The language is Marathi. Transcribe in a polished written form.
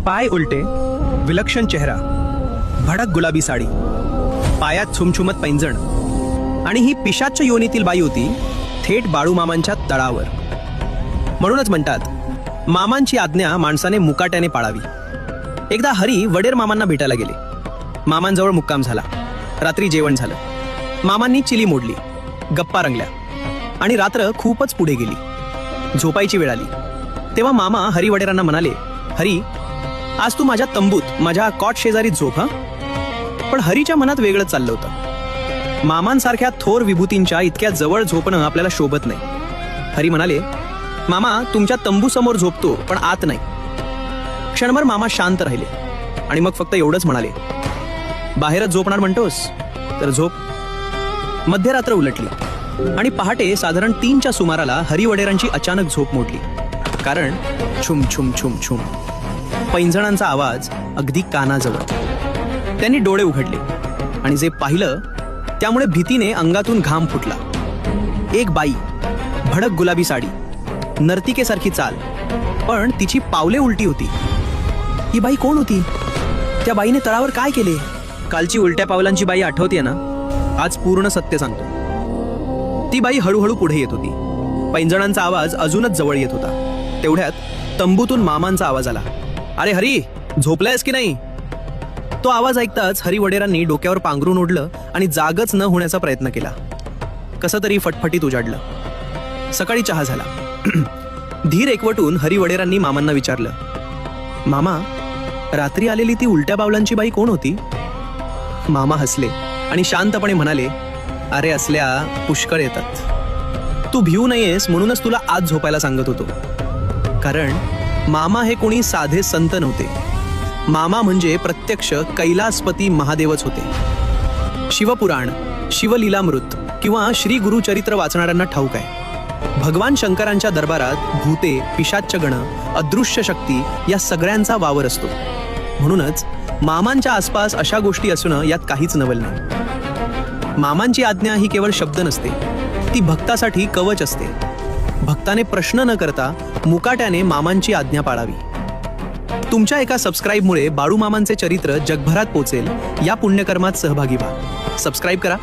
पाय उलटे, विलक्षण चेहरा, भडक गुलाबी साडी, पायात छुमछुमत पैंजण आणि ही पिशाच्च योनीतील बाई होती थेट बाळूमामांच्या तळावर. म्हणूनच म्हणतात मामांची आज्ञा माणसाने मुकाट्याने पाळावी. एकदा हरी वडेर मामांना भेटायला गेले. मामांजवळ मुक्काम झाला. रात्री जेवण झालं. मामांनी चिली मोडली, गप्पा रंगल्या आणि रात्र खूपच पुढे गेली. झोपायची वेळ आली. तेव्हा मामा हरी वडेरांना म्हणाले, हरी, आज तू माझ्या तंबूत माझ्या कॉट शेजारी झोप हा. पण हरीच्या मनात वेगळंच चाललं होतं. मामांसारख्या थोर विभूतींच्या इतक्या जवळ झोपणं आपल्याला शोभत नाही. हरी म्हणाले, मामा तुमच्या तंबू समोर झोपतो पण आत नाही. क्षणभर मामा शांत राहिले आणि मग फक्त एवढंच म्हणाले, बाहेरच झोपणार म्हणतोस तर झोप. मध्यरात्र उलटली आणि पहाटे साधारण 3च्या सुमाराला हरी वडेरांची अचानक झोप मोडली. कारण छुम छुम छुम छुम पैंजणांचा आवाज अगदी कानाजवळ. त्यांनी डोळे उघडले आणि जे पाहिलं त्यामुळे भीतीने अंगातून घाम फुटला. एक बाई, भडक गुलाबी साडी, नर्तिकेसारखी चाल, पण तिची पावले उलटी होती. ही बाई कोण होती? त्या बाईने तळावर काय केले? कालची उलट्या पावलांची बाई आठवतेय ना? आज पूर्ण सत्य सांगतो. ती बाई हळूहळू पुढे येत होती. पैंजणांचा आवाज अजूनच जवळ येत होता. तेवढ्यात तंबूतून मामांचा आवाज आला, अरे हरी, झोपलायस की नाही? तो आवाज ऐकताच हरी वडेरांनी डोक्यावर पांघरून ओढलं आणि जागच न होण्याचा प्रयत्न केला. कसं तरी फटफटीत उजाडलं. सकाळी चहा झाला. धीर एकवटून हरी वडेरांनी मामांना विचारलं, मामा, रात्री आलेली ती उलट्या पावलांची बाई कोण होती? मामा हसले आणि शांतपणे म्हणाले, अरे असल्या पुष्कळ येतात. तू भिवू नयेस म्हणूनच तुला आज झोपायला सांगत होतो. कारण मामा हे कोणी साधे संत नव्हते. मामा म्हणजे प्रत्यक्ष कैलासपती महादेवच होते. शिवपुराण, शिवलीलामृत किंवा श्री गुरुचरित्र वाचणाऱ्यांना ठाऊक आहे, भगवान शंकरांच्या दरबारात भूते, पिशाच्चगण, अदृश्य शक्ती या सगळ्यांचा वावर असतो. म्हणूनच मामांच्या आसपास अशा गोष्टी असणं यात काहीच नवल नाही. मामांची आज्ञा ही केवळ शब्द नसते, ती भक्तासाठी कवच असते. भक्ताने प्रश्न न करता मुकाट्याने मामांची आज्ञा पाळावी. तुमच्या एका सबस्क्राईबमुळे बाळूमामांचे चरित्र जगभरात पोचेल. या पुण्यकर्मात सहभागी व्हा. सबस्क्राईब करा.